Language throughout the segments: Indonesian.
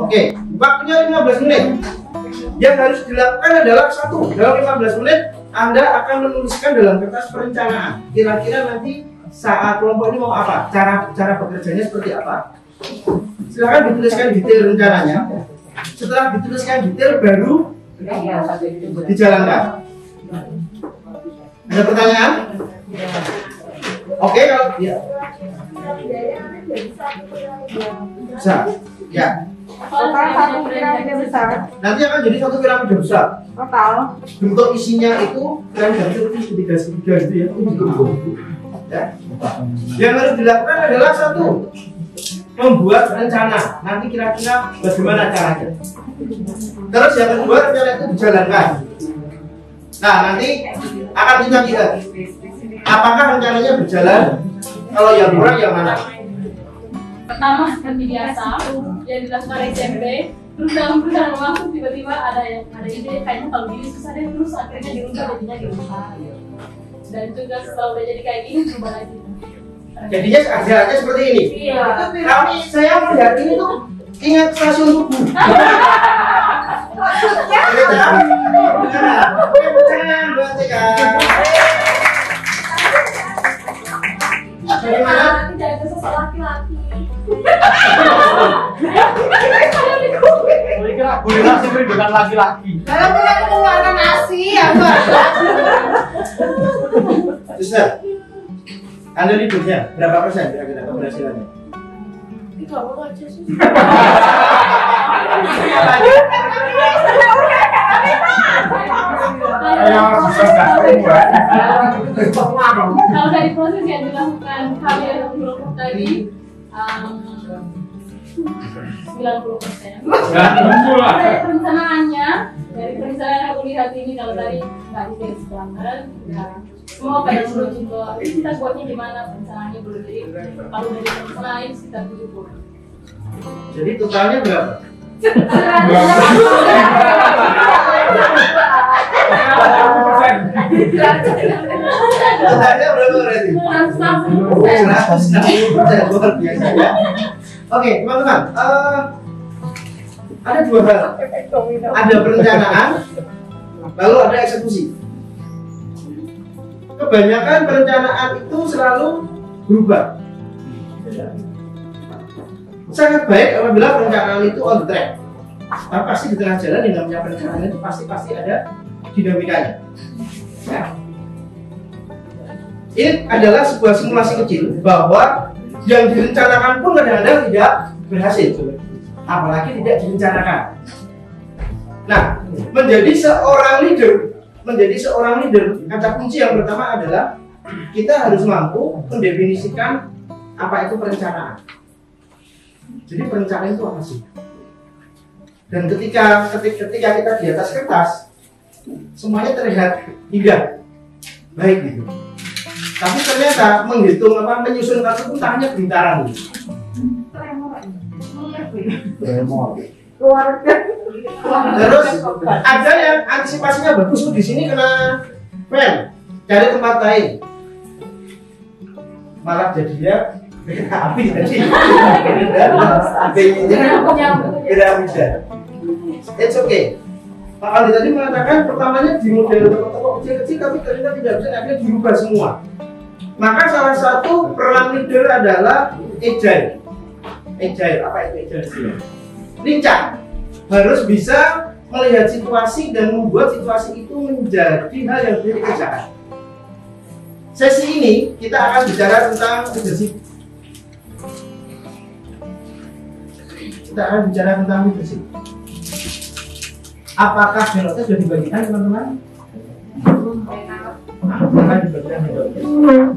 Oke, waktunya 15 menit. Yang harus dilakukan adalah satu, dalam 15 menit Anda akan menuliskan dalam kertas perencanaan. Kira-kira nanti saat kelompok ini mau apa? Cara bekerjanya seperti apa? Silakan dituliskan detail rencananya. Setelah dituliskan detail baru dijalankan. Ada pertanyaan? Oke, kalau ya. Bisa. Ya. Total satu piramida besar. Nanti akan jadi satu piramida besar. Total. Bentuk isinya itu piramida itu segitiga gitu ya. Ya. Yang harus dilakukan adalah satu, membuat rencana. Nanti kira-kira bagaimana caranya. Terus yang kedua, rencana itu dijalankan. Nah, nanti akan kita lihat apakah rencananya berjalan. Kalau yang kurang yang mana? Pertama seperti biasa yang dilakukan SMP, terus dalam perjalanan waktu tiba-tiba ada ide kayaknya kalau gini susah deh, terus akhirnya jadinya dirubah. Dan juga setelah udah jadi kayak gini berubah lagi. Jadinya aja seperti ini. Iya. Tapi saya melihat ini tuh ingat stasiun Tugu. Maksudnya? Bagaimana? Tidak ada sosok laki-laki. Boleh nasi dengan laki-laki. Kalau punya pengeluaran nasi ya Mbak. Suster, Anda liburnya berapa persen kira-kira keberhasilannya? 30 aja sih. Kalau dari proses yang dilakukan kalian kelompok tadi 90%. Dari perencanaan aku lihat ini kalau tadi nggak dikasih pelanggaran, ya semua pada merujuk ke kita buatnya gimana perencanaannya belum, jadi kalau dari perencanaan sekitar 70. Jadi totalnya berapa? Totalnya berapa berarti? 160%. Luar biasa ya. Oke, teman-teman, ada dua hal. Ada perencanaan, lalu ada eksekusi. Kebanyakan perencanaan itu selalu berubah. Sangat baik apabila perencanaan itu on track. Tapi pasti di tengah jalan yang namanya perencanaan itu pasti ada dinamikanya. Ya. Ini adalah sebuah simulasi kecil bahwa yang direncanakan pun kadang-kadang tidak berhasil, apalagi tidak direncanakan. Nah, menjadi seorang leader, kata kunci yang pertama adalah kita harus mampu mendefinisikan apa itu perencanaan. Jadi perencanaan itu apa sih? Dan ketika kita di atas kertas, semuanya terlihat indah, baik gitu. Tapi ternyata menyusun kartu pun tangannya bentaran. Terus ada yang antisipasinya bagus tuh di sini kena pen, cari tempat lain, malah jadinya api tadi. Piramida. It's okay. Pak Aldi tadi mengatakan pertamanya di model toko-toko kecil-kecil, tapi ternyata tidak bisa, akhirnya dirubah semua. Maka salah satu peran leader adalah agile. Agile, apa itu agile? Lincah. Harus bisa melihat situasi dan membuat situasi itu menjadi hal yang bisa dikerjakan. Sesi ini kita akan bicara tentang leadership. Kita akan bicara tentang leadership. Apakah belotnya sudah dibagikan teman-teman? Akan dibagikan belotnya.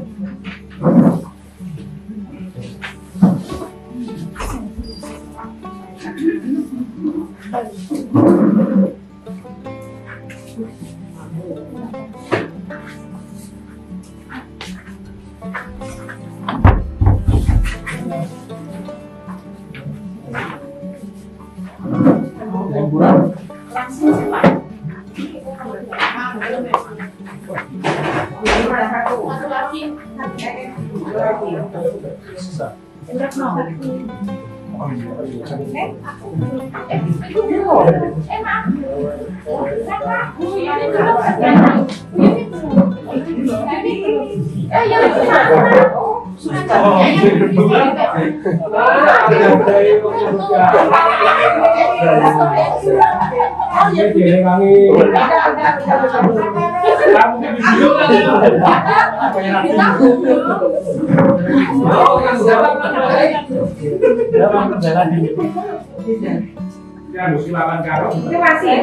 Itu masih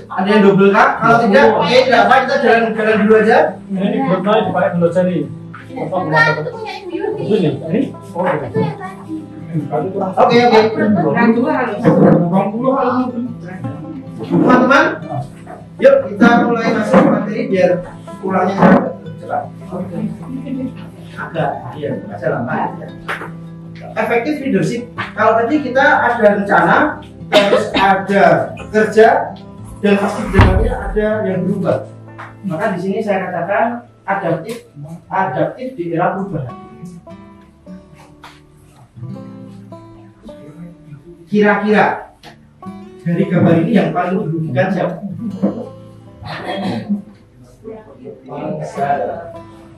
Ada yang double kah? Kalau tidak, oke, tidak apa, kita jalan dulu aja. Ini buatnya dipakai dulu aja nih. Bukan, itu punya Ibu Yuni. Ini? Ini? Oh, Itu yang tadi. Oke. Teman-teman, yuk kita mulai masuk materi biar kurangnya cepat. Agak lama. Efektif leadership. Kalau tadi kita ada rencana, terus ada kerja, dan pasti dalamnya ada yang berubah. Maka di sini saya katakan adaptif di era perubahan. Kira-kira dari gambar ini yang paling dirugikan siapa?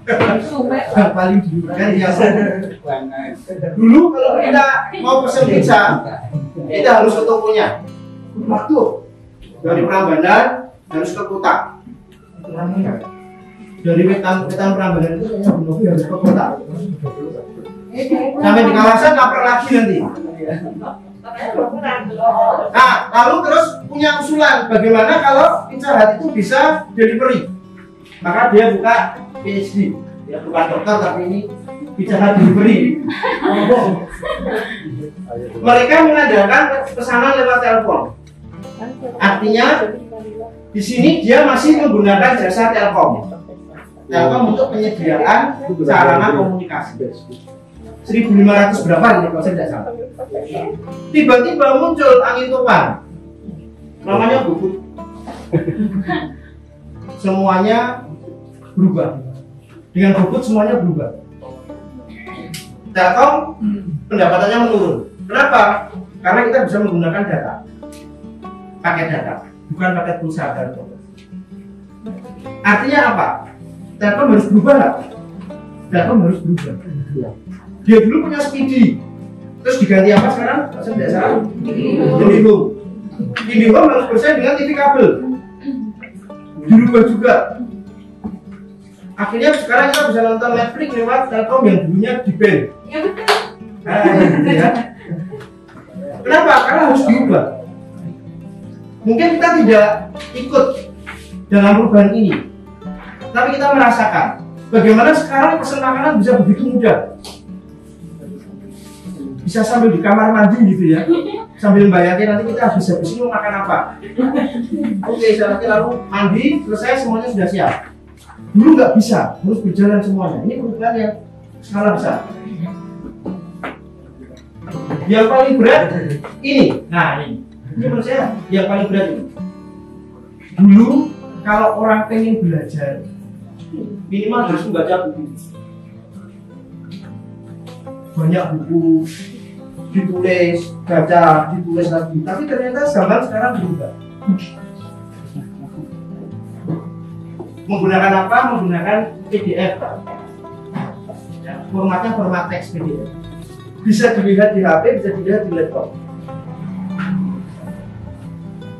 Yang paling dirugikan siapa? Dulu kalau kita mau pesen pizza, kita harus ke tokonya. Waktu dari Prambanan harus ke Kota. Dari Wetan Prambanan itu harus ke Kota. Sampai di kawasan lapar lagi nanti. Nah, lalu terus punya usulan bagaimana kalau Pizza Hut itu bisa delivery. Maka dia buka PhD. Ya bukan dokter tapi ini Pizza Hut delivery. Mereka mengadakan pesanan lewat telepon. Artinya di sini dia masih menggunakan jasa Telkom. Telkom untuk penyediaan sarana komunikasi. 1.500 berapa ini kalau saya tidak salah. Tiba-tiba muncul angin topan, namanya GoFood. Semuanya berubah. Dengan GoFood semuanya berubah. Telkom pendapatannya menurun. Kenapa? Karena kita bisa menggunakan data, paket data, bukan paket pulsa Telkom. Artinya apa? Telkom harus berubah nggak? Telkom harus berubah. Dia dulu punya Speedy, terus diganti apa sekarang? Saya tidak salah. IndiHome harus bersaing dengan TV kabel. Dirubah juga. Akhirnya sekarang kita bisa nonton Netflix lewat Telkom yang dulunya di band. Ya betul. Gitu ya. Kenapa? Karena harus diubah. Mungkin kita tidak ikut dalam perubahan ini, tapi kita merasakan bagaimana sekarang pesan makanan bisa begitu mudah. Bisa sambil di kamar mandi gitu ya, sambil bayangin nanti kita habis ini mau makan apa. Oke, lalu mandi, selesai semuanya sudah siap. Dulu nggak bisa, harus berjalan semuanya. Ini perubahan yang skala besar. Yang paling berat ini, nah ini menurut saya yang paling berat ini. Dulu kalau orang pengen belajar, minimal harus membaca buku. Banyak buku ditulis, baca, ditulis lagi. Tapi ternyata zaman sekarang berubah. Menggunakan apa? Menggunakan PDF. Ya, formatnya format teks PDF. Bisa dilihat di HP, bisa dilihat di laptop.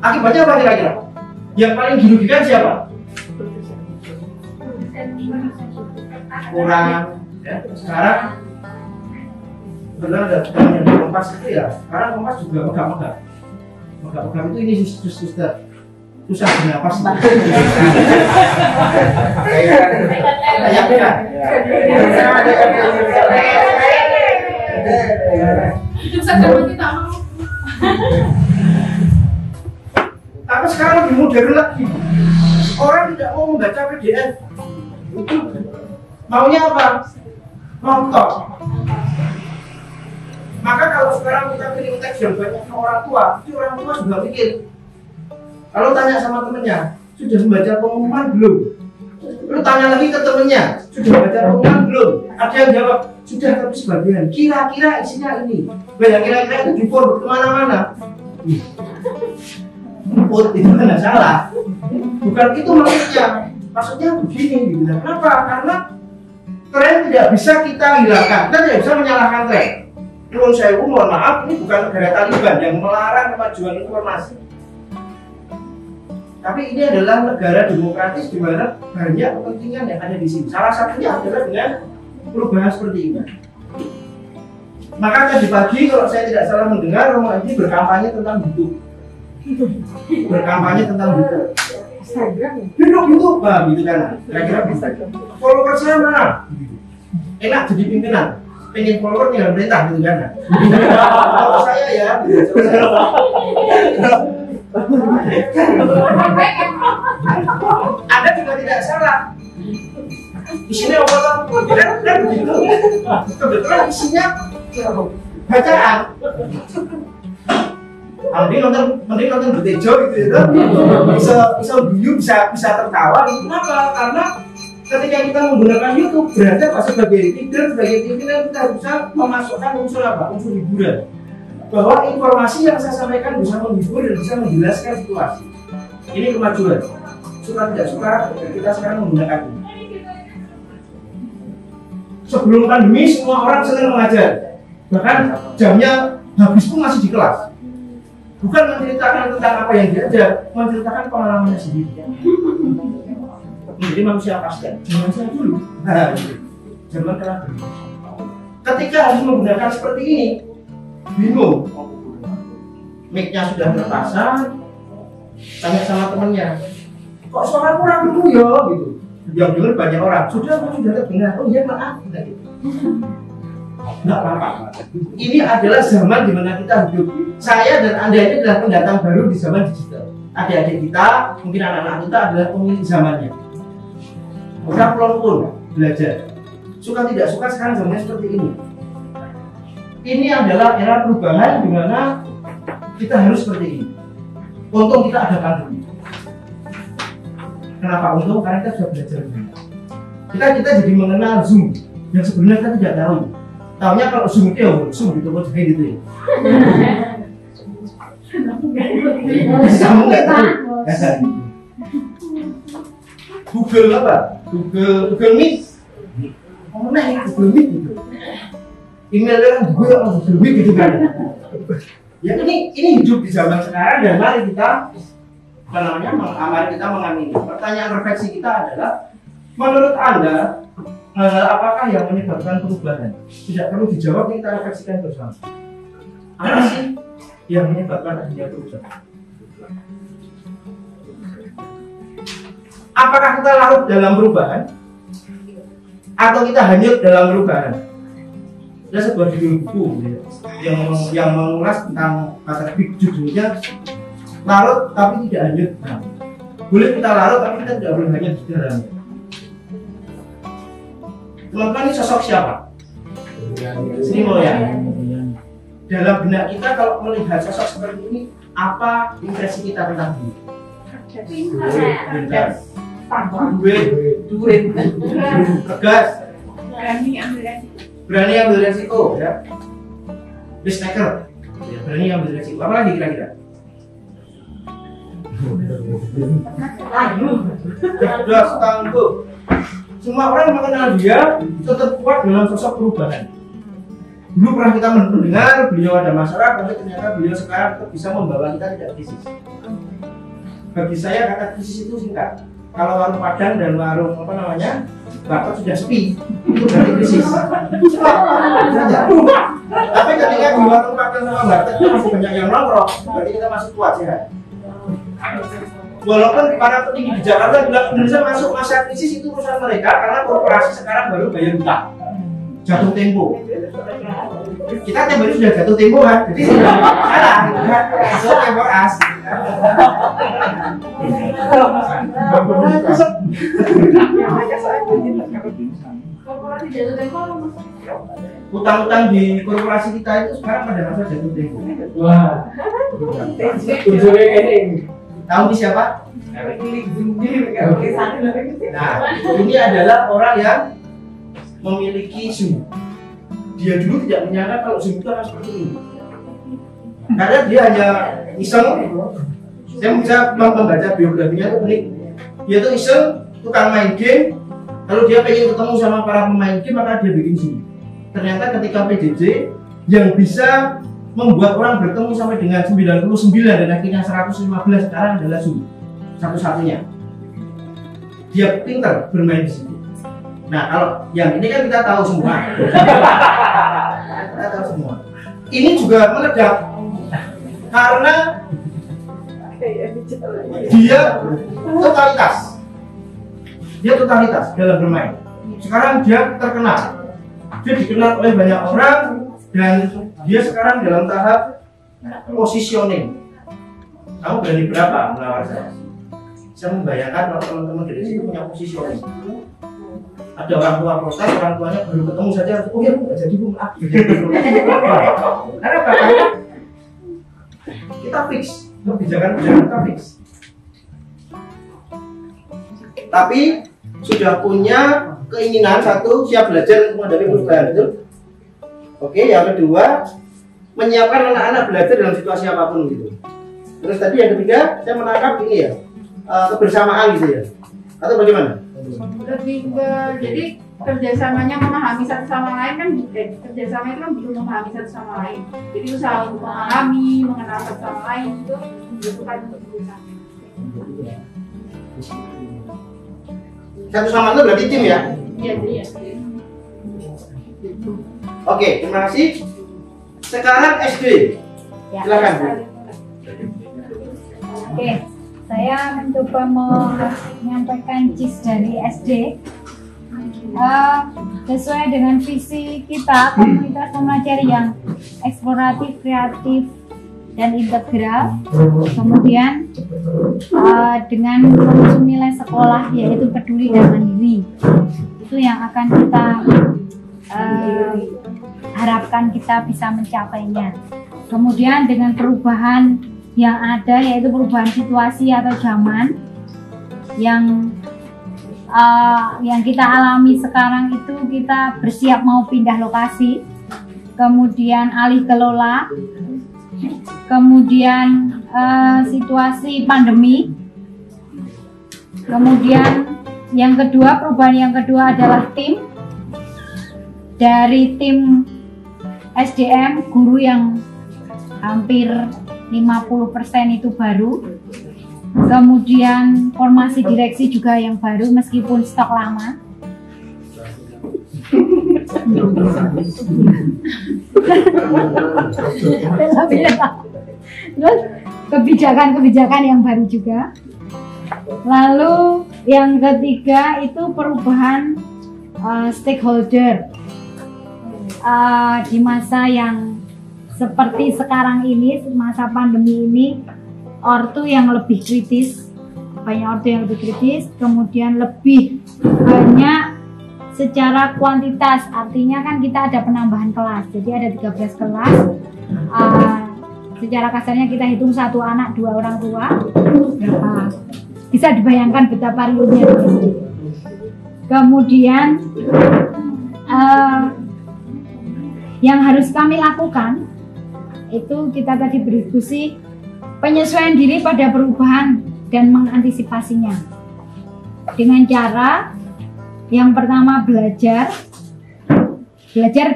Akibatnya apa kira-kira? Yang paling dirugikan siapa? Orang. Ya, sekarang benar ada yang di Kompas itu ya. Sekarang Kompas juga megah-megah. Megah-megah itu ini susah bernapas. Itu sama kita. Tapi sekarang lebih modern lagi. Orang tidak mau membaca PDF. Maunya apa? Nonton. Maka kalau sekarang kita kirim teks yang banyak ke orang tua, itu orang tua juga mikir. Kalau tanya sama temennya, sudah membaca pengumuman belum? Lu tanya lagi ke temennya, sudah baca pengumuman belum? Ada yang jawab, sudah tapi sebagian. Kira-kira isinya ini. Yang kira-kira itu di forward kemana-mana. Input itu kan nggak salah. Bukan itu maksudnya. Maksudnya begini gitu. Kenapa? Karena tren tidak bisa kita hilangkan. Kita tidak bisa menyalahkan tren. Menurut saya, mohon maaf, ini bukan negara Taliban yang melarang kemajuan informasi. Tapi ini adalah negara demokratis di mana banyak kepentingan yang ada di sini. Salah satunya adalah dengan perubahan seperti ini. Maka tadi pagi kalau saya tidak salah mendengar, Romo ini berkampanye tentang YouTube. Berkampanye tentang YouTube. YouTube, bah, gitu kan? Kira-kira bisa. Follower saya mana? Enak jadi pimpinan. Pengen follower tinggal perintah gitu kan? Kalau saya ya. Anda juga tidak salah. Isinya apa tuh? Kan begitu. Kebetulan isinya bacaan. Mending nonton Betejo gitu ya. Bisa view, bisa tertawa. Kenapa? Karena ketika kita menggunakan YouTube berarti sebagai leader, sebagai pimpinan kita bisa memasukkan unsur apa? Unsur hiburan. Bahwa informasi yang saya sampaikan bisa menghibur dan bisa menjelaskan situasi. Ini kemajuan. Suka tidak suka kita sekarang menggunakan ini. Sebelum pandemi semua orang senang mengajar. Bahkan jamnya habis pun masih di kelas. Bukan menceritakan tentang apa yang diajar, menceritakan pengalamannya sendiri. Jadi manusia pasca, zaman saya dulu. Nah, zaman terakhir. Ketika harus menggunakan seperti ini, bingung. Mic-nya sudah terpasang, tanya sama temennya, kok suara kurang dulu ya? Gitu. Yang dengar banyak orang, sudah terdengar. Oh iya maaf, kita gitu. Nggak apa-apa. Ini adalah zaman di mana kita hidup. Saya dan Anda ini adalah pendatang baru di zaman digital. Adik-adik kita, mungkin anak-anak kita adalah pemilik zamannya. Kita pun belajar. Suka tidak suka sekarang zamannya seperti ini. Ini adalah era perubahan di mana kita harus seperti ini. Untung kita ada pandemi. Kenapa untung? Karena kita sudah belajar. Kita jadi mengenal Zoom yang sebenarnya kita tidak tahu. Tahunya kalau Zoom itu ya Zoom gitu gitu ya. Kamu nggak tahu. Google apa? Google Meet. Oh nah ya Google Meet gitu. Email kan Google Meet gitu kan. Ya ini hidup di zaman sekarang dan mari kita mari kita mengamini. Pertanyaan refleksi kita adalah, menurut Anda hal apakah yang menyebabkan perubahan? Tidak perlu dijawab, kita refleksikan bersama. Apa sih yang menyebabkan adanya perubahan? Apakah kita larut dalam perubahan? Atau kita hanyut dalam perubahan? Ada sebuah judul buku yang mengulas tentang kata judulnya larut tapi tidak hanyut. Nah, boleh kita larut tapi kita tidak boleh hanyut di dalamnya. Teman-teman, ini sosok siapa? Sri Mulyani. Dalam benak kita kalau melihat sosok seperti ini, apa impresi kita tentang dia? Duit, tegas, berani ambil resiko, ya. Risk taker, ya, berani ambil resiko. Apa lagi kira-kira? Cerdas, tangguh. Semua orang mengenal dia tetap kuat dalam sosok perubahan. Dulu pernah kita mendengar beliau ada masalah, tapi ternyata beliau sekarang tetap bisa membawa kita tidak krisis. Bagi saya kata krisis itu singkat. Kalau warung Padang dan warung Bapak sudah sepi, itu berarti krisis. Tapi ketika di warung Padang sama Bapak masih banyak yang nongkrong, berarti kita masih kuat sehat. Walaupun para petinggi di Jakarta bilang Indonesia masuk masa krisis, itu urusan mereka karena korporasi sekarang baru bayar utang, jatuh tempo. Kita tiap hari sudah jatuh tempo kan, jadi salah gitu kan, so tempo as. Utang-utang di korporasi kita itu sekarang pada masa jatuh tempo. Wah, ujungnya ini Tahu ini siapa? Nah, ini adalah orang yang memiliki Zoom. Dia dulu tidak menyangka kalau Zoom itu akan seperti ini. Karena dia hanya iseng. Saya bisa membaca biografinya itu unik. Dia tuh iseng, tukang main game. Kalau dia pengen ketemu sama para pemain game, maka dia bikin Zoom. Ternyata ketika PJJ yang bisa membuat orang bertemu sampai dengan 99 dan akhirnya 115 sekarang adalah Zoom. Satu-satunya. Dia pintar bermain di sini. Nah, kalau yang ini kan kita tahu semua. Kita tahu semua. Ini juga meledak karena dia totalitas. Dia totalitas dalam bermain. Sekarang dia terkenal. Dia dikenal oleh banyak orang dan dia sekarang dalam tahap positioning. Kamu berani berapa melawan saya? Saya membayangkan kalau teman-teman dari situ punya positioning. Ada orang tua protes, orang tuanya baru ketemu saja, oh ya nggak jadi bu, karena bahkan kita fix, kebijakan kita fix. Tapi sudah punya keinginan satu, siap belajar untuk menghadapi perubahan, betul? Oke, yang kedua, menyiapkan anak-anak belajar dalam situasi apapun gitu. Terus tadi yang ketiga, saya menangkap ini ya, kebersamaan gitu ya, atau bagaimana? Lebih ke jadi kerjasamanya memahami satu sama lain kan, kerjasama itu kan butuh memahami satu sama lain. Jadi usaha untuk memahami, mengenal satu sama lain itu dibutuhkan untuk berusaha. Satu sama itu berarti tim ya? Iya, iya. Oke, terima kasih. Sekarang SD. Ya. Silakan Bu. Oke, saya mencoba menyampaikan CIS dari SD. Sesuai dengan visi kita, komunitas pembelajar yang eksploratif, kreatif, dan integral. Kemudian dengan unsur nilai sekolah yaitu peduli dan mandiri. Itu yang akan kita harapkan kita bisa mencapainya. Kemudian dengan perubahan yang ada yaitu perubahan situasi atau zaman yang kita alami sekarang itu, kita bersiap mau pindah lokasi, kemudian alih kelola, kemudian situasi pandemi, kemudian yang kedua, perubahan yang kedua adalah tim. Dari tim SDM, guru yang hampir 50% itu baru, kemudian formasi direksi juga yang baru meskipun stok lama. Terus kebijakan-kebijakan yang baru juga. Lalu yang ketiga itu perubahan stakeholder. Di masa yang seperti sekarang ini, masa pandemi ini, ortu yang lebih kritis, banyak ortu yang lebih kritis, kemudian lebih banyak secara kuantitas, artinya kan kita ada penambahan kelas, jadi ada 13 kelas. Secara kasarnya kita hitung satu anak, 2 orang tua, berapa? Bisa dibayangkan betapa riuhnya. Kemudian yang harus kami lakukan itu kita tadi berdiskusi penyesuaian diri pada perubahan dan mengantisipasinya dengan cara yang pertama belajar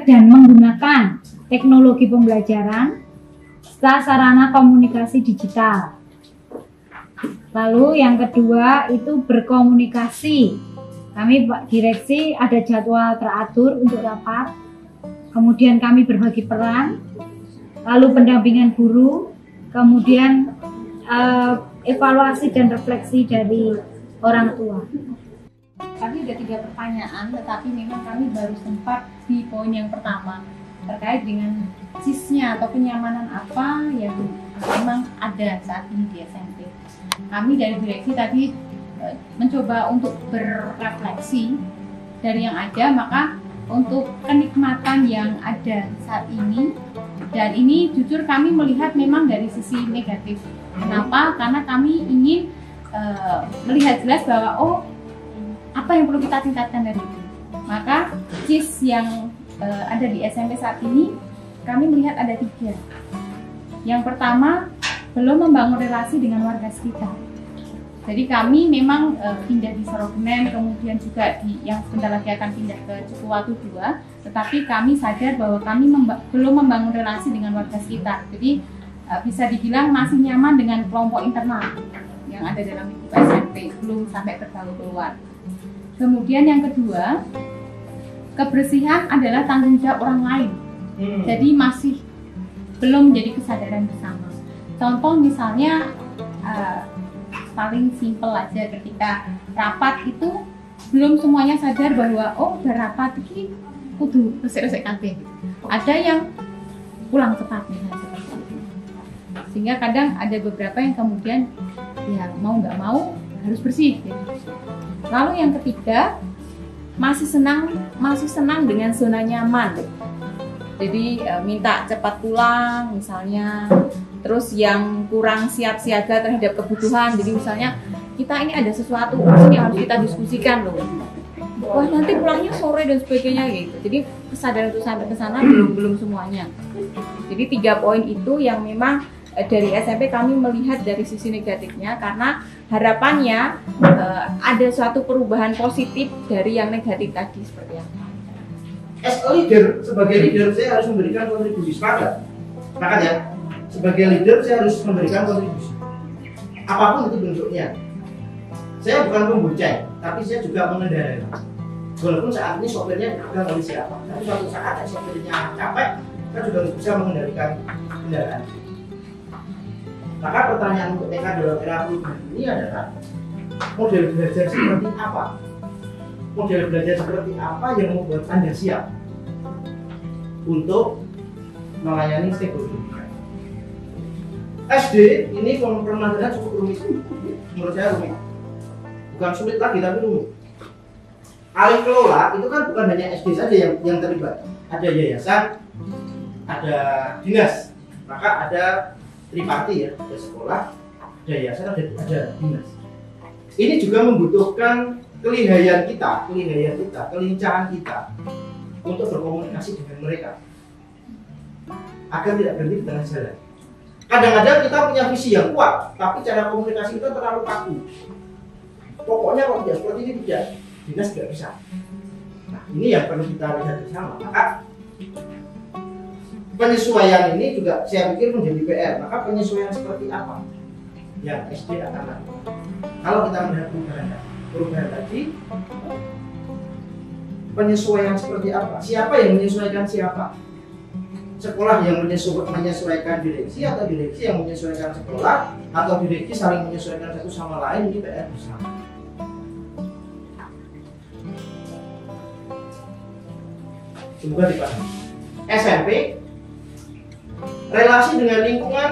dan menggunakan teknologi pembelajaran serta sarana komunikasi digital. Lalu yang kedua itu berkomunikasi. Kami direksi ada jadwal teratur untuk rapat. Kemudian kami berbagi peran, lalu pendampingan guru, kemudian evaluasi dan refleksi dari orang tua. Kami ada 3 pertanyaan, tetapi memang kami baru sempat di poin yang pertama terkait dengan CIS-nya atau kenyamanan apa yang memang ada saat ini di SMP. Kami dari direksi tadi mencoba untuk berrefleksi dari yang ada, maka untuk kenikmatan yang ada saat ini, dan ini jujur kami melihat memang dari sisi negatif. Kenapa? Karena kami ingin melihat jelas bahwa apa yang perlu kita tingkatkan dari itu. Maka CIS yang ada di SMP saat ini kami melihat ada 3. Yang pertama, belum membangun relasi dengan warga sekitar. Jadi kami memang pindah di Sorogenen, kemudian juga yang sebentar lagi akan pindah ke Cukuwatu 2, tetapi kami sadar bahwa kami belum membangun relasi dengan warga sekitar. Jadi bisa dibilang masih nyaman dengan kelompok internal yang ada dalam lingkup SMP, belum sampai terbawa keluar. Kemudian yang kedua, kebersihan adalah tanggung jawab orang lain. Jadi masih belum menjadi kesadaran bersama. Contoh misalnya paling simpel aja, ketika rapat itu belum semuanya sadar bahwa udah rapat ini kudu resik-resik kabeh. Ada yang pulang cepat seperti itu. Sehingga kadang ada beberapa yang kemudian ya mau nggak mau harus bersih gitu. Lalu yang ketiga, masih senang dengan zona nyaman. Jadi minta cepat pulang misalnya. Terus yang kurang siap siaga terhadap kebutuhan. Jadi misalnya kita ini ada sesuatu yang harus kita diskusikan loh. Wah nanti pulangnya sore dan sebagainya gitu. Jadi kesadaran untuk sampai ke sana belum semuanya. Jadi 3 poin itu yang memang dari SMP kami melihat dari sisi negatifnya, karena harapannya ada suatu perubahan positif dari yang negatif tadi seperti apa. As a leader, sebagai leader saya harus memberikan kontribusi. Sepakat ya? Sebagai leader saya harus memberikan kontribusi. Apapun itu bentuknya. Saya bukan pembonceng, tapi saya juga mengendarai. Walaupun saat ini sopirnya bukan oleh siapa, tapi suatu saat sopirnya capek, kita juga harus bisa mengendalikan kendaraan. Maka pertanyaan untuk TK dalam era perubahan ini adalah model belajar seperti apa? Model belajar seperti apa yang membuat Anda siap untuk melayani stakeholder? SD ini permasalahan cukup rumit, menurut saya rumit. Bukan sulit lagi tapi rumit. Alih kelola itu kan bukan hanya SD saja yang terlibat. Ada yayasan, ada dinas, maka ada triparti ya, ada sekolah, ada yayasan, ada dinas. Ini juga membutuhkan kelincahan kita, kelincahan kita untuk berkomunikasi dengan mereka agar tidak berhenti di tengah jalan. Kadang-kadang kita punya visi yang kuat, tapi cara komunikasi kita terlalu kaku. Pokoknya kalau tidak seperti ini tidak, dinas tidak bisa. Nah ini yang perlu kita lihat bersama. Maka penyesuaian ini juga saya pikir menjadi PR. Maka penyesuaian seperti apa yang SD akan lakukan? Kalau kita melihat perubahan tadi, penyesuaian seperti apa? Siapa yang menyesuaikan siapa? Sekolah yang menyesuaikan direksi, atau direksi yang menyesuaikan sekolah, atau direksi saling menyesuaikan satu sama lain? Ini PR bersama. Semoga dipahami. SMP, relasi dengan lingkungan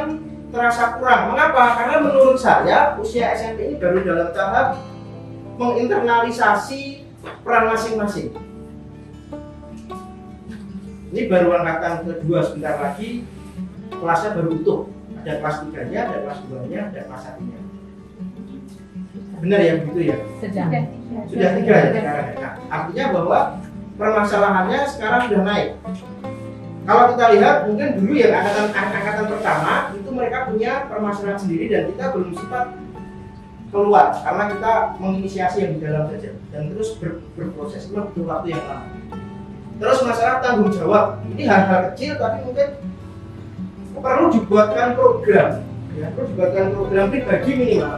terasa kurang. Mengapa? Karena menurut saya usia SMP ini baru dalam tahap menginternalisasi peran masing-masing. Ini baru angkatan kedua, sebentar lagi kelasnya baru utuh. Ada kelas 3-nya, ada kelas 2-nya, ada kelas 1-nya. Benar ya begitu ya? Sudah 3 ya sekarang. Nah, artinya bahwa permasalahannya sekarang sudah naik. Kalau kita lihat mungkin dulu yang angkatan pertama itu mereka punya permasalahan sendiri dan kita belum sempat keluar karena kita menginisiasi yang di dalam saja dan terus berproses butuh waktu yang lama. Terus masalah tanggung jawab, ini hal-hal kecil tapi mungkin perlu dibuatkan program, ya, perlu dibuatkan program pribadi minimal.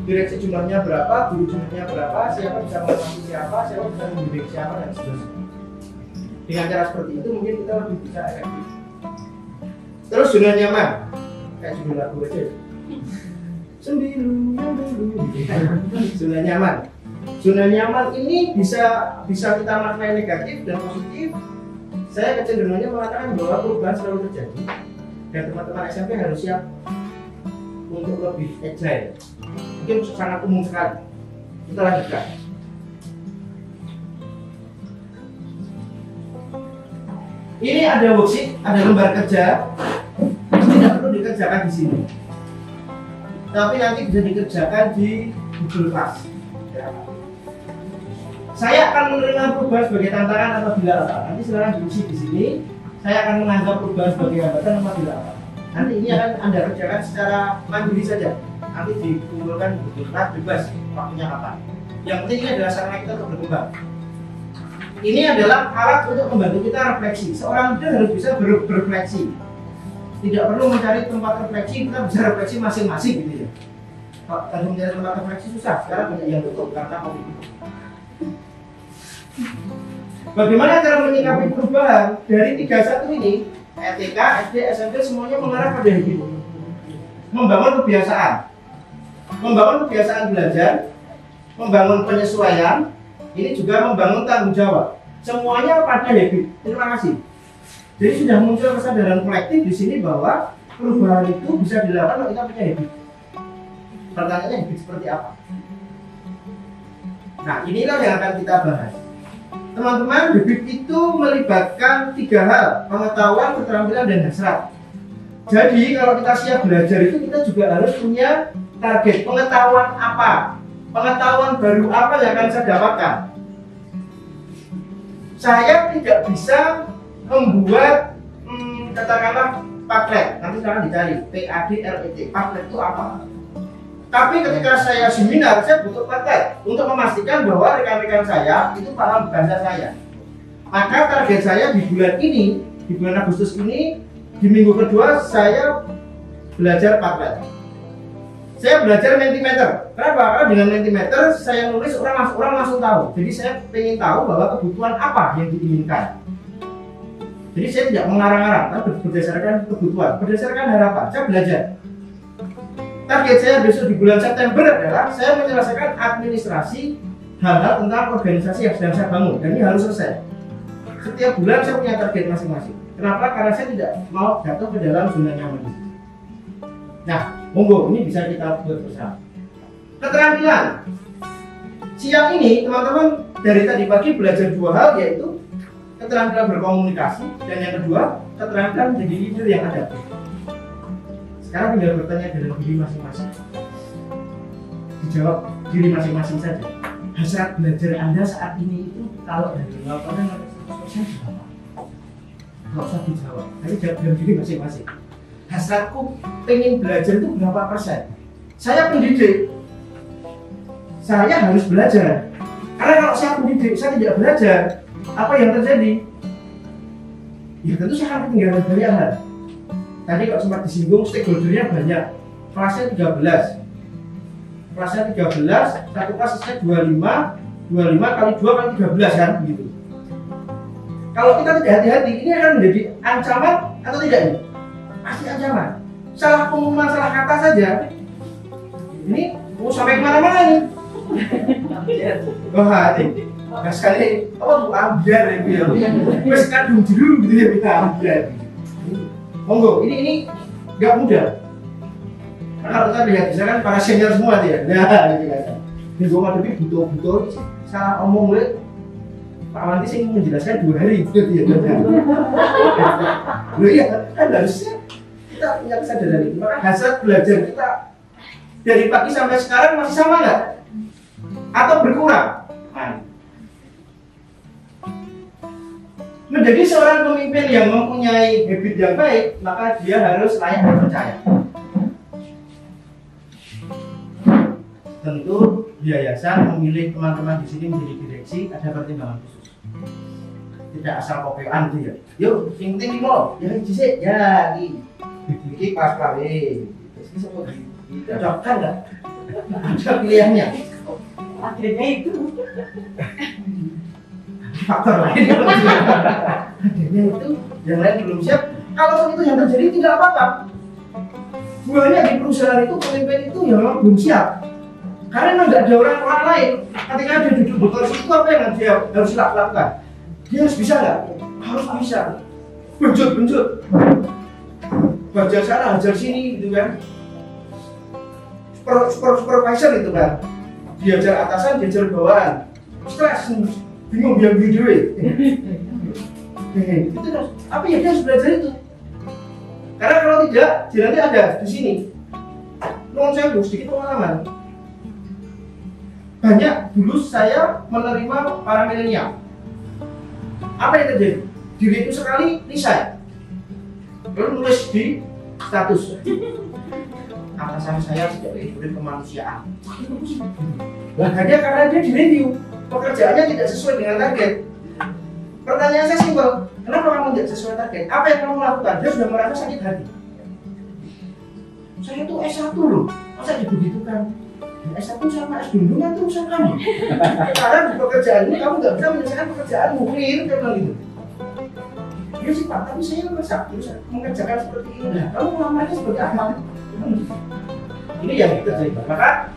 Direksi jumlahnya berapa, guru jumlahnya berapa, siapa bisa mengawasi siapa bisa membimbing siapa dan seterusnya. Dengan cara seperti itu mungkin kita lebih bisa efektif. Terus zona nyaman, kayak judul lagu aja. Sembilu dulu. Zona nyaman. Zona nyaman ini bisa kita maknai negatif dan positif. Saya kecenderungannya mengatakan bahwa perubahan selalu terjadi dan teman-teman SMP harus siap untuk lebih agile. Mungkin sangat umum sekali. Kita lanjutkan. Ini ada worksheet, ada lembar kerja. Tidak perlu dikerjakan di sini. tapi nanti bisa dikerjakan di Google Class. Ya. Saya akan menerima perubahan sebagai tantangan apabila apa? Nanti silahkan diuji di sini. Saya akan menganggap perubahan sebagai hambatan apabila apa? Nanti ini akan Anda kerjakan secara mandiri saja. Nanti dikumpulkan di Google Class bebas waktunya kapan. Yang penting ini adalah sarana kita untuk berkembang. Ini adalah alat untuk membantu kita refleksi. Seorang leader harus bisa berefleksi. Tidak perlu mencari tempat refleksi, kita bisa refleksi masing-masing gitu ya. Kalau mencari tempat refleksi susah, sekarang banyak yang tutup karena COVID. Bagaimana cara menyikapi perubahan dari 31 ini? TK, SD, SMP semuanya mengarah pada habit. Membangun kebiasaan. Membangun kebiasaan belajar, membangun penyesuaian, ini juga membangun tanggung jawab. Semuanya pada habit. Terima kasih. Jadi sudah muncul kesadaran kolektif di sini bahwa perubahan itu bisa dilakukan kalau kita punya habit. Pertanyaannya habit seperti apa? Nah, inilah yang akan kita bahas. Teman-teman, habit itu melibatkan 3 hal: pengetahuan, keterampilan, dan hasrat. Jadi kalau kita siap belajar itu kita juga harus punya target. Pengetahuan apa? Pengetahuan baru apa yang akan saya dapatkan? Saya tidak bisa membuat katakanlah Padlet. Nanti sekarang dicari PADLET. Padlet itu apa? Tapi ketika saya seminar, saya butuh Padlet untuk memastikan bahwa rekan-rekan saya itu paham bahasa saya. Maka target saya di bulan ini, di bulan Agustus ini, di minggu kedua saya belajar Padlet. Saya belajar Mentimeter. Kenapa? Karena dengan Mentimeter saya nulis orang langsung tahu. Jadi saya ingin tahu bahwa kebutuhan apa yang diinginkan. Jadi saya tidak mengarang-arang, tapi berdasarkan kebutuhan, berdasarkan harapan. Saya belajar. Target saya besok di bulan September adalah saya menyelesaikan administrasi hal-hal tentang organisasi yang sedang saya bangun, dan ini harus selesai. Setiap bulan saya punya target masing-masing. Kenapa? Karena saya tidak mau jatuh ke dalam zona nyaman. Nah, monggo ini bisa kita buat bersama. Keterampilan. Siang ini teman-teman dari tadi pagi belajar 2 hal, yaitu keterampilan berkomunikasi, dan yang kedua keterampilan menjadi leader yang adaptif. Sekarang tinggal bertanya dalam diri masing-masing. Dijawab diri masing-masing saja. Hasrat belajar Anda saat ini itu kalau dari 0% sampai 100% berapa? Nggak usah dijawab, tapi jawab dalam diri masing-masing. Hasratku pengen belajar itu berapa persen? Saya pendidik, saya harus belajar. Karena kalau saya pendidik, saya tidak belajar, apa yang terjadi? Ya tentu saya akan ketinggalan banyak hal. Tadi kalau sempat disinggung, stakeholdernya banyak. Kelasnya 13. Kelasnya 13, satu kelas selesai 25 kali 2 kali 13 kan begitu. Kalau kita tidak hati-hati, ini akan menjadi ancaman atau tidak ini? Pasti ancaman. Salah pengumuman, salah kata saja. Ini mau sampai kemana-mana nih. Wah, ini nah sekali apa tuh ambiar ya, wes kadung dulu gitu ya, kita ambiar. Monggo, ini nggak mudah. Karena kalau kita lihat misalkan para senior semua dia, nah gitu kan. Di rumah tapi butuh salah omong le, Pak Wanti sih menjelaskan 2 hari gitu ya. Loh iya kan harusnya kita punya kesadaran itu. Maka hasrat belajar kita dari pagi sampai sekarang masih sama nggak? Atau berkurang? Menjadi seorang pemimpin yang mempunyai habit yang baik, maka dia harus layak dipercaya. Tentu yayasan memilih teman-teman di sini menjadi direksi ada pertimbangan khusus. Tidak asal kopean itu ya. Yuk, yang penting mau, ya jisik, ya ini pas KW. Ini semua dicocokkan nggak? Ada pilihannya. Akhirnya itu. Faktor lain adanya itu yang lain belum siap. Kalau itu yang terjadi tidak apa-apa. Banyak di perusahaan itu pemimpin itu yang memang belum siap karena memang nggak ada orang lain. Ketika dia duduk di kursi itu apa yang dia harus lakukan? Dia harus bisa nggak? Harus bisa. Benjut baca sana hajar sini gitu kan. Supervisor itu kan diajar atasan, diajar bawahan, stres, bingung dia video itu terus apa ya dia harus belajar itu, karena kalau tidak nanti ada di sini saya sedikit pengalaman. Banyak dulu saya menerima para milenial. Apa yang terjadi? Diri itu sekali resign, lalu nulis di status atasan saya tidak mengikuti kemanusiaan. Hanya karena dia di review, pekerjaannya tidak sesuai dengan target. Pertanyaan saya simpel, kenapa kamu tidak sesuai target? Apa yang kamu lakukan? Dia sudah merasa sakit hati. Saya tuh S1 loh, masa dibegitukan? S1 sama S2 kan itu urusan kamu. Karena di pekerjaan ini kamu nggak bisa menyelesaikan pekerjaanmu, clear, kayak bilang gitu. Iya sih Pak, tapi saya merasa mengerjakan seperti ini. Nah, kamu melamarnya seperti apa? Ini yang terjadi. Maka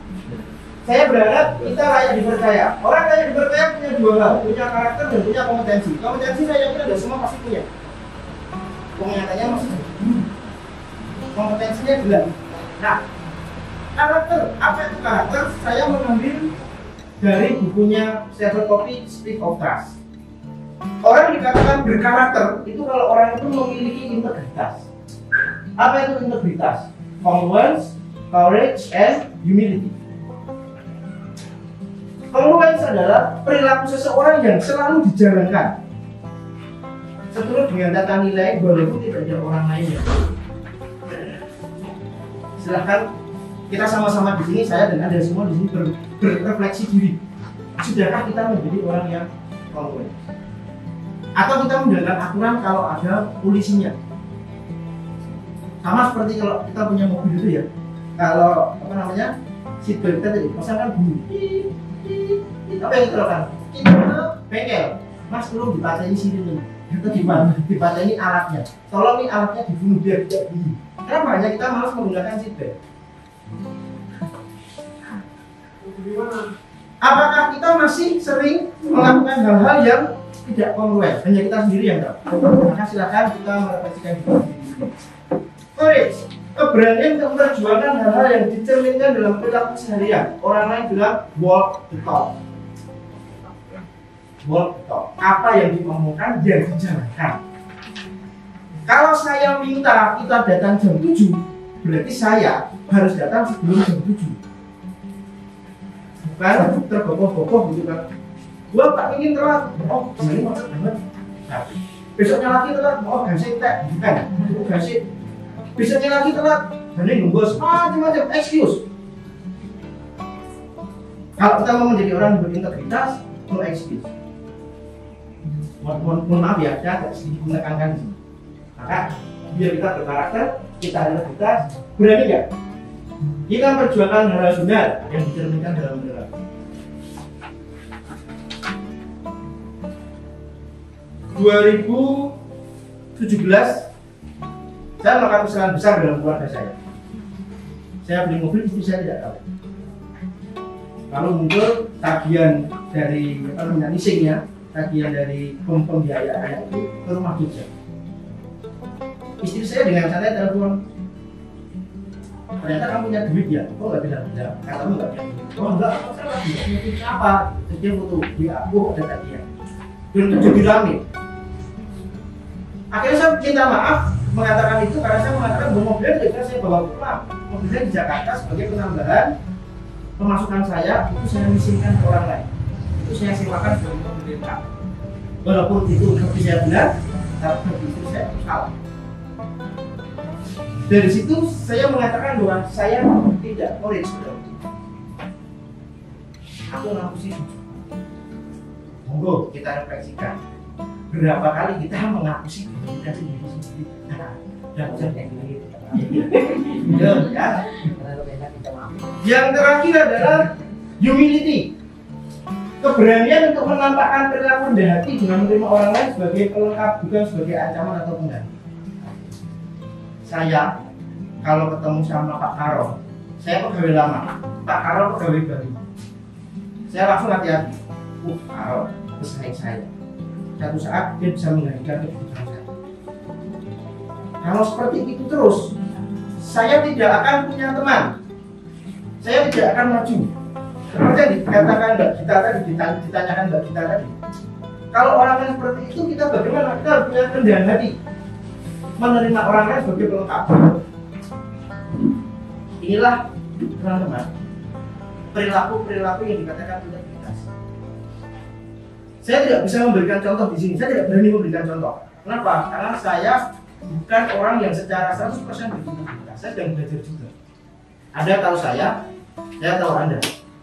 saya berharap kita layak dipercaya. Orang layak dipercaya punya dua hal, punya karakter dan punya kompetensi. Kompetensi saya yakin ada semua pasti punya. Kenyataannya masih kompetensinya jelas. Nah, karakter, apa itu karakter? Saya mengambil dari bukunya Stephen Covey, Speak of Trust. Orang dikatakan berkarakter itu kalau orang itu memiliki integritas. Apa itu integritas? Congruence, courage, and humility. Congruence adalah perilaku seseorang yang selalu dijalankan seturut dengan tata nilai walaupun tidak ada orang lain yang silahkan kita sama-sama di sini, saya dan Anda semua di sini berrefleksi diri. Sudahkah kita menjadi orang yang congruent? Atau kita menjalankan aturan kalau ada polisinya? Sama seperti kalau kita punya mobil itu ya, kalau apa namanya seat belt tadi pasangkan bunyi, apa yang kita lakukan? Kita ke bengkel, Mas belum dipateni sini, atau dipateni alatnya. Tolong nih alatnya dibunuh biar tidak bunyi. Kenapa? Hanya kita malas menggunakan seat belt. Apakah kita masih sering melakukan hal-hal yang tidak kongruen? Hanya kita sendiri yang tahu. Maka silakan kita merefleksikan diri. Courage, keberanian untuk memperjuangkan hal-hal yang dicerminkan dalam perilaku seharian. Orang lain bilang walk the talk. Walk the talk. Apa yang diomongkan yang dijalankan. Kalau saya minta kita datang jam 7, berarti saya harus datang sebelum jam 7. Bukan tergopoh-gopoh gitu kan. Gua Pak ingin telat, oh ini macet banget. Nah, besoknya lagi telat, oh gasik tak, bukan? Gasik. Besoknya lagi telat, ini nunggu macam-macam excuse. Kalau kita mau menjadi orang yang berintegritas, no excuse. Mohon maaf ya, saya agak sedikit menekankan ini. Maka biar kita berkarakter, kita integritas, berani nggak? Kita perjuangkan hal-hal benar yang dicerminkan dalam perilaku. 2017 saya melakukan kesalahan besar dalam keluarga saya. Saya beli mobil, istri saya tidak tahu. Lalu muncul tagihan dari leasingnya, tagihan dari pembiayaan itu ke rumah kerja. Istri saya dengan santai telepon, ternyata kamu punya duit ya? Kok nggak bilang-bilang? Katamu nggak punya duit. Oh enggak, saya lagi nggak punya duit apa? Jadi dia foto di aku ada tagihan. Dan itu jadi rame. Akhirnya saya minta maaf mengatakan itu karena saya mengatakan bahwa mobilnya tidak bisa saya bawa pulang. Mobilnya di Jakarta sebagai penambahan pemasukan saya itu saya leasingkan ke orang lain. Itu saya sewakan sebagai pemerintah. Walaupun itu seperti saya benar, tapi bagi istri saya itu salah. Dari situ saya mengatakan bahwa saya tidak courage betul. Aku ngapusin. Monggo kita refleksikan. Berapa kali kita mengapusi diri sendiri? Dan bisa kayak gini. Ya. Yang terakhir adalah humility. Keberanian untuk menampakkan perilaku rendah hati dengan menerima orang lain sebagai pelengkap, bukan sebagai ancaman atau pengganti. Saya kalau ketemu sama Pak Karo, saya pegawai lama, Pak Karo pegawai baru. Saya langsung hati-hati. Karo pesaing saya. Satu saat dia bisa menggantikan keputusan saya. Kalau seperti itu terus, saya tidak akan punya teman. Saya tidak akan maju. Seperti yang dikatakan Mbak Gita tadi, ditanyakan Mbak Gita tadi. Kalau orang yang seperti itu, kita bagaimana? Kita harus punya kerendahan hati, menerima orang lain sebagai pelengkap. Inilah teman-teman, perilaku yang dikatakan integritas. Saya tidak bisa memberikan contoh di sini, saya tidak berani memberikan contoh. Kenapa? Karena saya bukan orang yang secara 100% berintegritas. Saya sedang belajar juga. Anda tahu saya tahu Anda.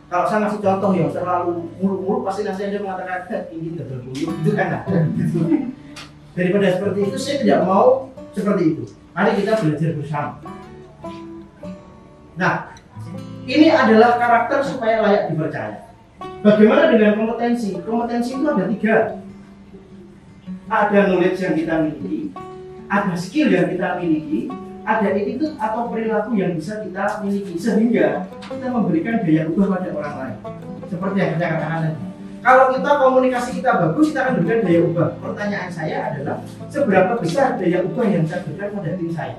Kalau saya ngasih contoh yang terlalu muluk-muluk, pasti nanti Anda mengatakan ini tidak berbuyuk, itu kan ada. Daripada seperti itu, saya tidak mau seperti itu. Mari kita belajar bersama. Nah, ini adalah karakter supaya layak dipercaya. Bagaimana dengan kompetensi? Kompetensi itu ada 3. Ada knowledge yang kita miliki, ada skill yang kita miliki, ada attitude atau perilaku yang bisa kita miliki sehingga kita memberikan daya ubah pada orang lain. Seperti yang saya katakan tadi. Kalau kita komunikasi kita bagus, kita akan berikan daya ubah. Pertanyaan saya adalah seberapa besar daya ubah yang saya berikan pada tim saya?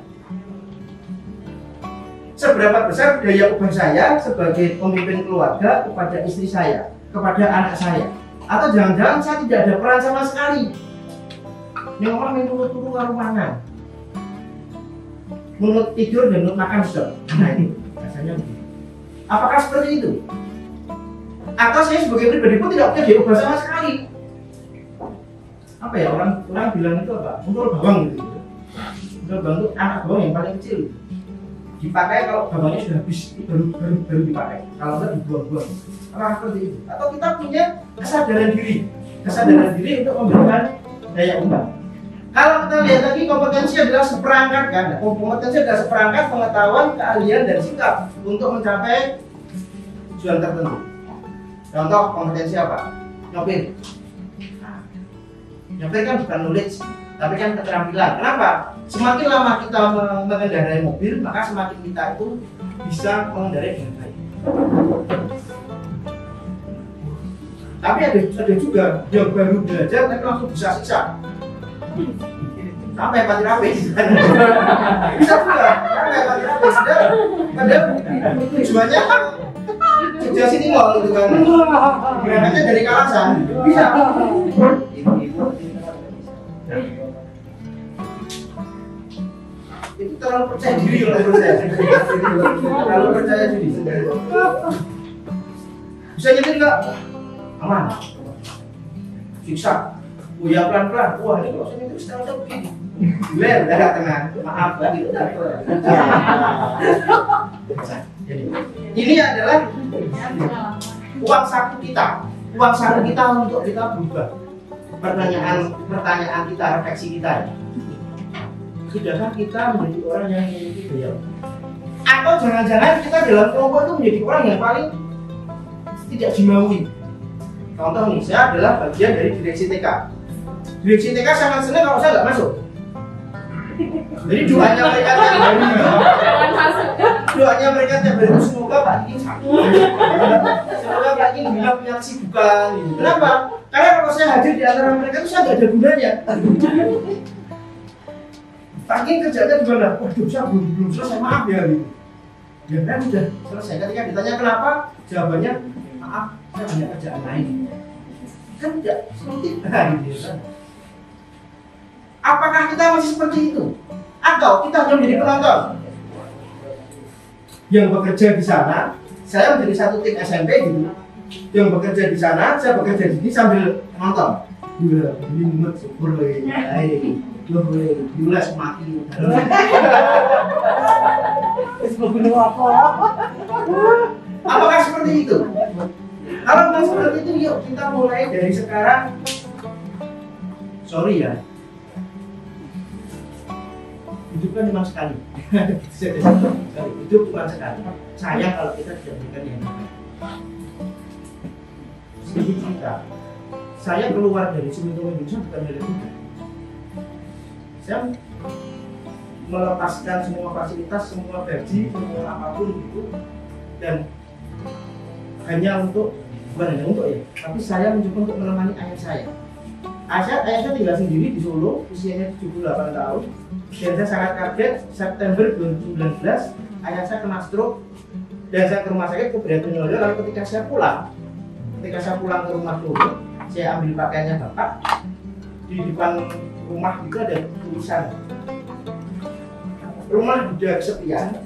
Seberapa besar daya ubah saya sebagai pemimpin keluarga kepada istri saya, kepada anak saya? Atau jangan-jangan saya tidak ada peran sama sekali? Yang orang yang turu-turu karumanan, menurut tidur dan menurut makan sudah. Nah ini rasanya begitu. Apakah seperti itu? Atau saya sebagai pribadi pun tidak punya daya ubah sama sekali? Apa ya orang bilang itu apa? Untuk bawang gitu. Untuk bawang itu anak bawang yang paling kecil. Dipakai kalau bawangnya sudah habis baru dipakai. Kalau enggak dibuang-buang. Apakah seperti itu? Atau kita punya kesadaran diri untuk memberikan daya ubah. Kalau kita lihat lagi, kompetensi adalah seperangkat kan? Kompetensi adalah seperangkat pengetahuan, keahlian, dan sikap untuk mencapai tujuan tertentu. Contoh kompetensi apa? Nyopir. Nah, nyopir kan bukan knowledge, tapi kan keterampilan. Kenapa? Semakin lama kita mengendarai mobil, maka semakin kita itu bisa mengendarai dengan baik. Tapi ada juga yang baru belajar tapi langsung bisa siksa. Sampai pati rapi bisa juga sampai pati rapi padahal tujuannya Jogja sini mau gitu kan, gerakannya dari Kalasan bisa. Itu terlalu percaya diri loh menurut saya. Terlalu percaya diri. Bisa nyetir nggak? Aman. Siksa. Oh ya pelan-pelan. Wah ini kalau saya nyetir sekarang begini. Ler, udah tenang. Maaf gitu. Jadi, ini adalah uang saku kita. Uang saku kita untuk kita berubah. Pertanyaan kita, refleksi kita. Sudahkah kita menjadi orang yang memiliki daya? Atau jangan-jangan kita dalam kelompok itu menjadi orang yang paling tidak dimaui. Contoh nih, saya adalah bagian dari direksi TK. Direksi TK sangat senang kalau saya nggak masuk. Jadi doanya mereka tiap hari itu semoga Pak Diki sakit. Semoga Pak Diki bilang punya kesibukan. Kenapa? Karena kalau saya hadir di antara mereka itu saya nggak ada gunanya. Pak Diki kerjanya gimana? Waduh, saya belum selesai, maaf ya. Ya kan sudah selesai. Ketika ditanya kenapa, jawabannya maaf, saya punya kerjaan lain. Kan tidak seperti itu kan. Apakah kita masih seperti itu? Atau kita hanya menjadi penonton? Yang bekerja di sana, saya menjadi satu tim SMP gitu. Yang bekerja di sana, saya bekerja di sini sambil nonton. Iya, ini mumet syukur loh. Loh, diulas mati. Apakah seperti itu? Kalau nggak seperti itu, yuk kita mulai dari sekarang. Sorry ya, hidup kan cuma sekali. Hidup cuma sekali. Sayang kalau kita tidak berikan yang terbaik. Sedikit cerita, saya keluar dari Sumitomo Indonesia bukan dari mudah. Saya melepaskan semua fasilitas, semua gaji, semua apapun itu, dan hanya untuk, bukan hanya untuk ya, tapi saya mencoba untuk menemani ayah saya. Ayah saya tinggal sendiri di Solo, usianya 78 tahun. Dan saya sangat kaget, September 2019 ayah saya kena stroke dan saya ke rumah sakit ke Bretonoyo. Lalu ketika saya pulang ke rumah dulu, saya ambil pakaiannya bapak. Di depan rumah itu ada tulisan, rumah sudah kesepian,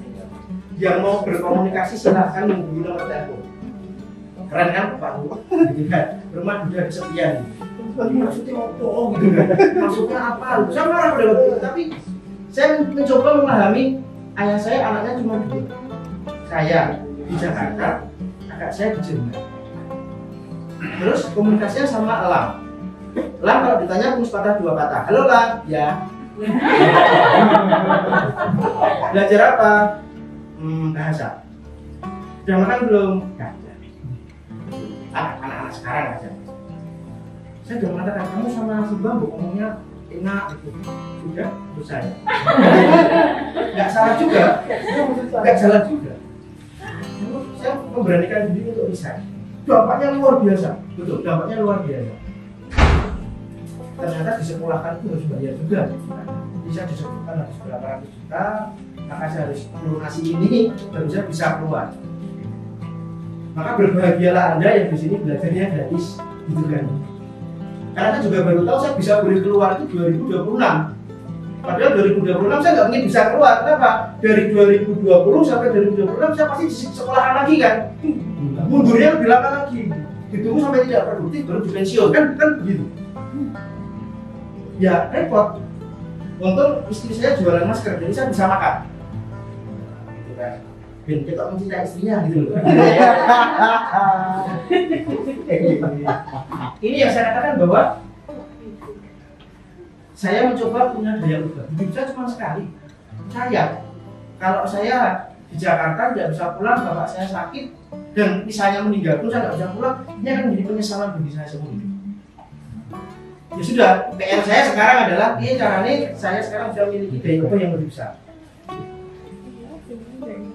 yang mau berkomunikasi silahkan menghubungi nomor telepon. Keren kan Pak? Gitu kan? Rumah udah kesepian. Maksudnya apa? Gitu kan? Maksudnya apa? Saya marah pada waktu itu, tapi saya mencoba memahami ayah saya anaknya cuma 2. Saya di Jakarta, kakak saya di Jerman. Terus komunikasinya sama Elang. Elang kalau ditanya punya patah 2 kata. Halo Lang, ya. Belajar apa? Bahasa. Sudah makan belum? Anak-anak sekarang aja. Saya sudah mengatakan kamu sama si Bambu ngomongnya enak gitu. Sudah, terus saya. Nggak salah juga. Nggak salah juga. Saya memberanikan diri untuk resign. Dampaknya luar biasa. Betul, dampaknya luar biasa. Ternyata disekolahkan itu harus bayar juga. Bisa disebutkan harus berapa ratus juta, maka saya harus melunasi ini baru saya bisa keluar. Maka berbahagialah Anda yang di sini belajarnya gratis, gitu kan? Karena saya juga baru tahu saya bisa boleh keluar itu 2026. Padahal 2026 saya nggak mungkin bisa keluar. Kenapa? Dari 2020 sampai 2026 saya pasti di sekolahan lagi kan? Mundurnya lebih lama lagi. Ditunggu sampai tidak produktif baru dipensiun kan begitu. Ya repot. Untung istri saya jualan masker, jadi saya bisa makan. Gitu kan. Dan kita mencintai istrinya gitu loh. Ini yang saya katakan bahwa saya mencoba punya daya ubah. Hidup saya cuma sekali. Kalau saya di Jakarta tidak bisa pulang, bapak saya sakit dan misalnya meninggal pun saya tidak bisa pulang, ini akan menjadi penyesalan bagi saya sendiri. Ya sudah, PR saya sekarang adalah ini caranya saya sekarang sudah memiliki daya ubah yang lebih besar.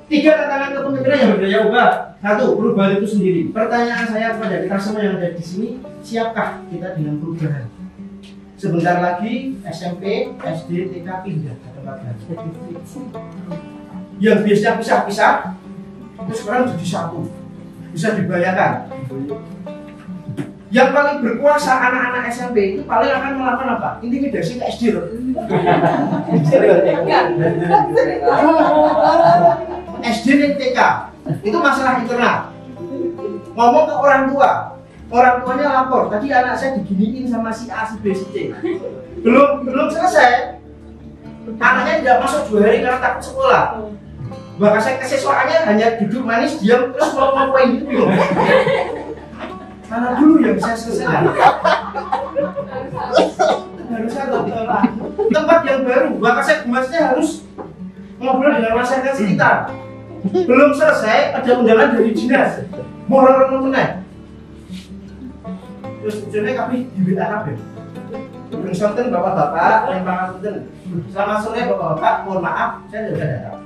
3 tantangan kepemimpinan yang berdaya ubah. 1, perubahan itu sendiri. Pertanyaan saya kepada kita semua yang ada di sini, siapkah kita dengan perubahan? Sebentar lagi SMP, SD, TK pindah ke tempat baru. Yang biasanya pisah-pisah, itu sekarang jadi satu. Bisa dibayangkan. Yang paling berkuasa anak-anak SMP itu paling akan melakukan apa? Intimidasi ke SD loh. SD dan TK itu masalah internal. Ngomong ke orang tua, orang tuanya lapor, tadi anak saya diginiin sama si A, si B, si C. Belum selesai, anaknya tidak masuk 2 hari karena takut sekolah. Bahkan saya kesiswaannya hanya duduk manis, diam, terus mau ngapain gitu. Mana dulu yang saya selesaikan? Harus satu tempat yang baru, bahkan saya gemasnya harus ngobrol dengan masyarakat sekitar. Belum selesai, ada undangan dari dinas. Mau orang menang. Terus tujuannya kami di WA. Bersonten bapak-bapak yang pangapunten. Selamat sore bapak-bapak, mohon maaf, saya tidak datang.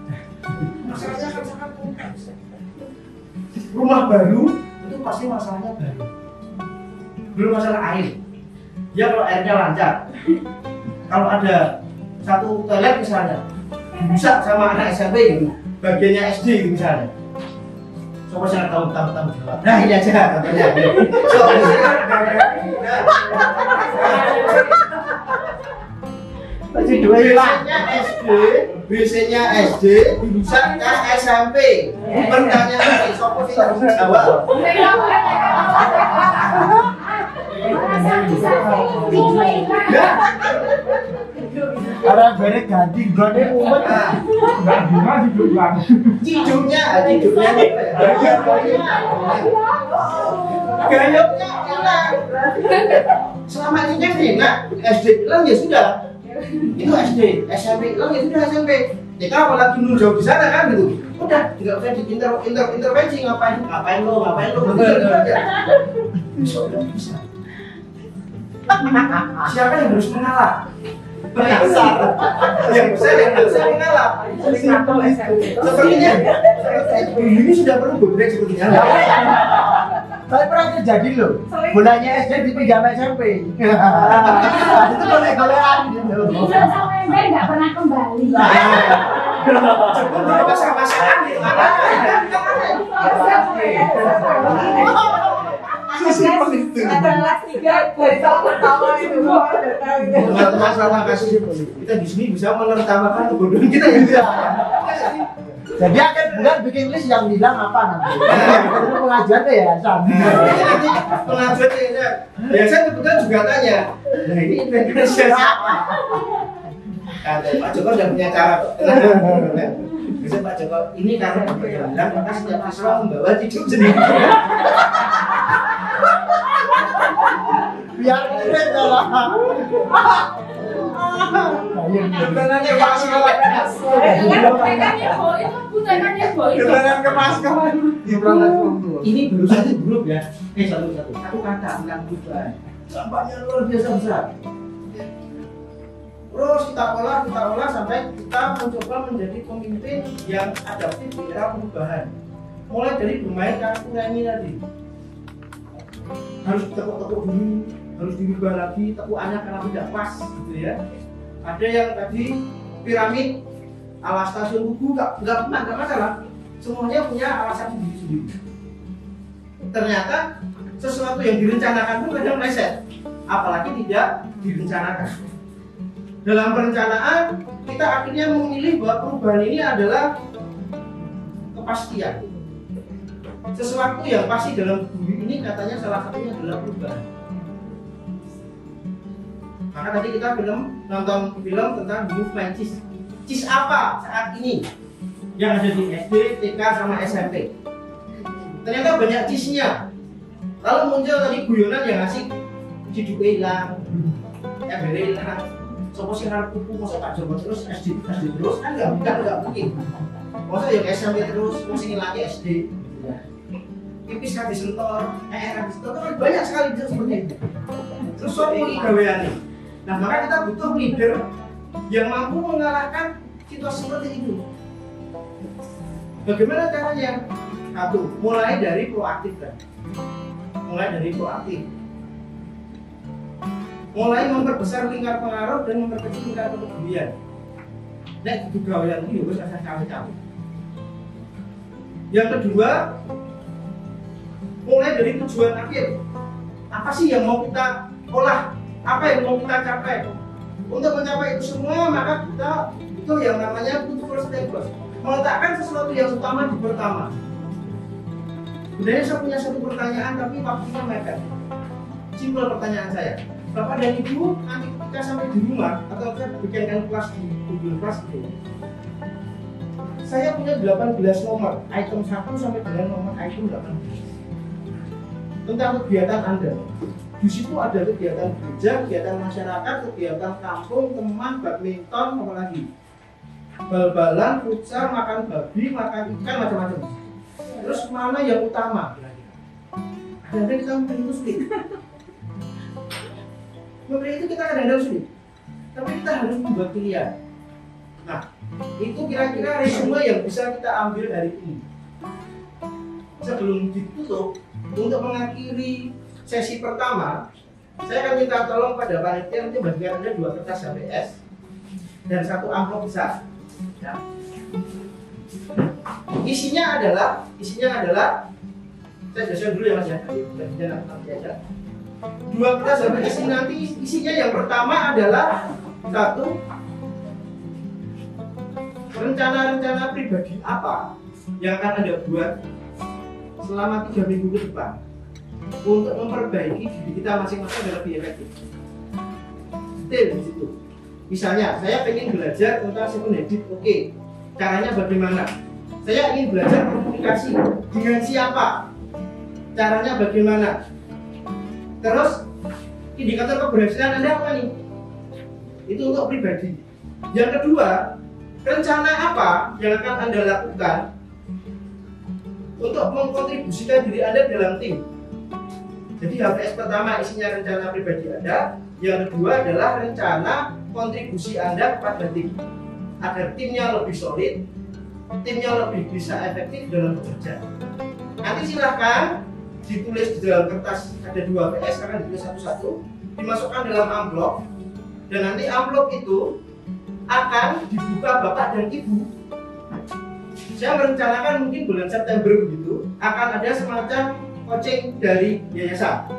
Masalahnya akan sangat kompleks. Rumah baru itu pasti masalahnya baru. Belum masalah air. Ya kalau airnya lancar. Kalau ada satu toilet misalnya, bisa sama anak SMP gitu, bagiannya SD gitu misalnya. Coba saya tahu jawab. Nah ini aja katanya. Biasanya SD, bisa ke SMP. Pertanyaan sopo sih harus jawab. Orang bere ganti drone umat. Enggak gimana hidup lang. Ciduknya gayanya enak. Selama ini kan enak. SD bilang ya sudah. Itu SD, SMP bilang ya sudah SMP. Ya kalau lagi jauh di sana kan gitu. Udah, tidak usah intervensi ngapain lo begitu aja. Bisa. Siapa yang harus mengalah? Pengasar yang bisa mengalah. Sepertinya ini sudah perlu berbreak sepertinya. Tapi pernah terjadi loh, bolanya SD dipinjam SMP. Itu golek-golekan gitu. Bisa sampai nggak pernah kembali. Cukup dari masa-masaan gitu. Adalah 3 dari tahun pertama itu. Teman-teman selama kasih kita di sini bisa menertawakan kebodohan kita ya. Jadi akan bukan bikin list yang bilang apa nanti. Itu pengajuan ke yayasan. Nanti pengajuan ke yayasan. Yayasan kebetulan juga tanya, nah ini Indonesia siapa? Kata Pak Joko sudah punya cara kok. Bisa Pak Joko, ini karena berjalan, maka setiap siswa membawa hidup sendiri. Biar keren lah. Sebenarnya Pak Sekolah. Ini baru satu grup ya. Satu kata tentang perubahan. Dampaknya luar biasa besar. Terus kita olah sampai kita mencoba menjadi pemimpin yang adaptif di era perubahan. Mulai dari bermain kartu remi tadi. Harus tekuk-tekuk dulu, harus dirubah lagi, tekukannya karena tidak pas gitu ya. Ada yang tadi piramid ala stasiun Tugu nggak masalah, semuanya punya alasan sendiri-sendiri. Ternyata sesuatu yang direncanakan pun kadang meleset, apalagi tidak direncanakan. Dalam perencanaan kita akhirnya memilih bahwa perubahan ini adalah kepastian. Sesuatu yang pasti dalam bumi ini katanya salah satunya adalah perubahan. Maka tadi kita nonton film tentang movement CIS. CIS apa saat ini yang ada di SD, TK, sama SMP? Ternyata banyak CIS-nya. Lalu muncul tadi guyonan yang asik, hidupnya hilang, embernya hilang. Sopo sing arep kuku masa Pak Joko terus SD terus kan nggak mungkin. Masa yang SMP terus mesti ngilangi SD. Tipis kan disentor, kan disentor, kan banyak sekali seperti itu. Terus sopo iki gaweane. Nah, maka kita butuh leader yang mampu mengalahkan situasi seperti itu. Bagaimana caranya? Satu, mulai dari proaktif kan. Mulai memperbesar lingkar pengaruh dan memperkecil lingkar kepedulian. Nek gawean iki wis rasa cawe-cawe. Yang kedua, mulai dari tujuan akhir. Apa sih yang mau kita olah? Apa yang mau kita capai? Untuk mencapai itu semua, maka kita itu yang namanya first step, meletakkan sesuatu yang utama di pertama. Sebenarnya saya punya satu pertanyaan, tapi waktunya mepet. Simpel pertanyaan saya. Bapak dan Ibu nanti ketika sampai di rumah atau kita bikinkan kelas di Google Kelas itu, saya punya 18 nomor, item 1 sampai dengan nomor item 18 tentang kegiatan Anda. Di situ ada kegiatan gereja, kegiatan masyarakat, kegiatan kampung, teman, badminton, apa lagi? Bal-balan, futsal, makan babi, makan ikan, macam-macam. Terus mana yang utama? Kadang-kadang kita memilih itu sulit. Memilih itu kita kadang-kadang sulit. Tapi kita harus membuat pilihan. Nah, itu kira-kira resume yang bisa kita ambil hari ini. Sebelum ditutup, untuk mengakhiri sesi pertama, saya akan minta tolong pada panitia untuk bagikan Anda 2 kertas HPS dan 1 amplop besar. Ya. Isinya adalah saya jelasin dulu ya Mas ya. Nanti aja. 2 kertas HPS ini nanti isinya yang pertama adalah 1, rencana-rencana pribadi apa yang akan Anda buat selama 3 minggu ke depan untuk memperbaiki diri kita masing-masing agar lebih efektif. Detail di situ. Misalnya, saya ingin belajar tentang 7 habit, oke. Caranya bagaimana? Saya ingin belajar komunikasi dengan siapa? Caranya bagaimana? Terus, indikator keberhasilan Anda apa nih? Itu untuk pribadi. Yang kedua, rencana apa yang akan Anda lakukan untuk mengkontribusikan diri Anda dalam tim? Jadi HPS pertama isinya rencana pribadi Anda, yang kedua adalah rencana kontribusi Anda kepada tim, agar timnya lebih solid, timnya lebih bisa efektif dalam bekerja. Nanti silahkan ditulis di dalam kertas, ada 2 HPS, akan ditulis satu-satu, dimasukkan dalam amplop, dan nanti amplop itu akan dibuka Bapak dan Ibu. Saya merencanakan mungkin bulan September begitu akan ada semacam coaching dari yayasan.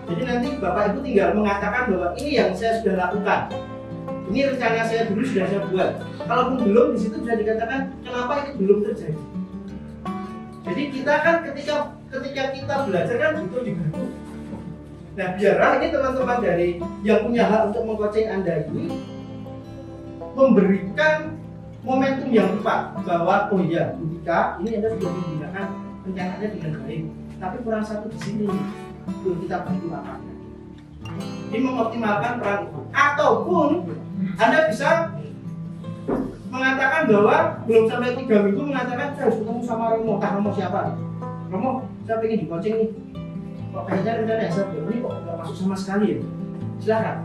Jadi nanti Bapak Ibu tinggal mengatakan bahwa ini yang saya sudah lakukan. Ini rencana saya dulu sudah saya buat. Kalaupun belum, di situ bisa dikatakan kenapa itu belum terjadi. Jadi kita kan ketika kita belajar kan butuh dibantu. Nah, biarlah ini teman-teman dari yang punya hak untuk mengcoaching Anda ini memberikan momentum yang tepat bahwa oh iya, ketika ini Anda sudah menggunakan rencananya dengan baik, tapi kurang satu di sini belum kita bantu apa. Ini mengoptimalkan peran ataupun Anda bisa mengatakan bahwa belum sampai 3 minggu mengatakan saya harus ketemu sama Romo. Entah Romo siapa? Romo, saya pengen di coaching nih. Kok kayaknya rencana saya ini kok nggak masuk sama sekali ya? Silakan.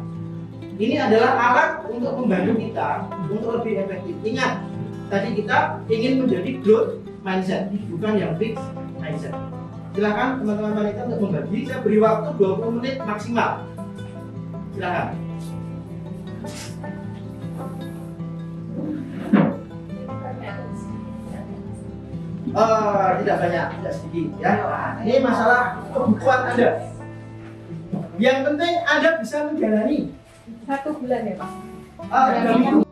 Ini adalah alat untuk membantu kita untuk lebih efektif. Ingat, tadi kita ingin menjadi growth mindset, bukan yang fixed mindset. Silakan teman-teman wanita untuk membagi. Saya beri waktu 20 menit maksimal. Silakan. Tidak banyak, tidak sedikit ya. Ini masalah kebutuhan Anda. Yang penting Anda bisa menjalani 1 bulan ya Pak? 3 minggu.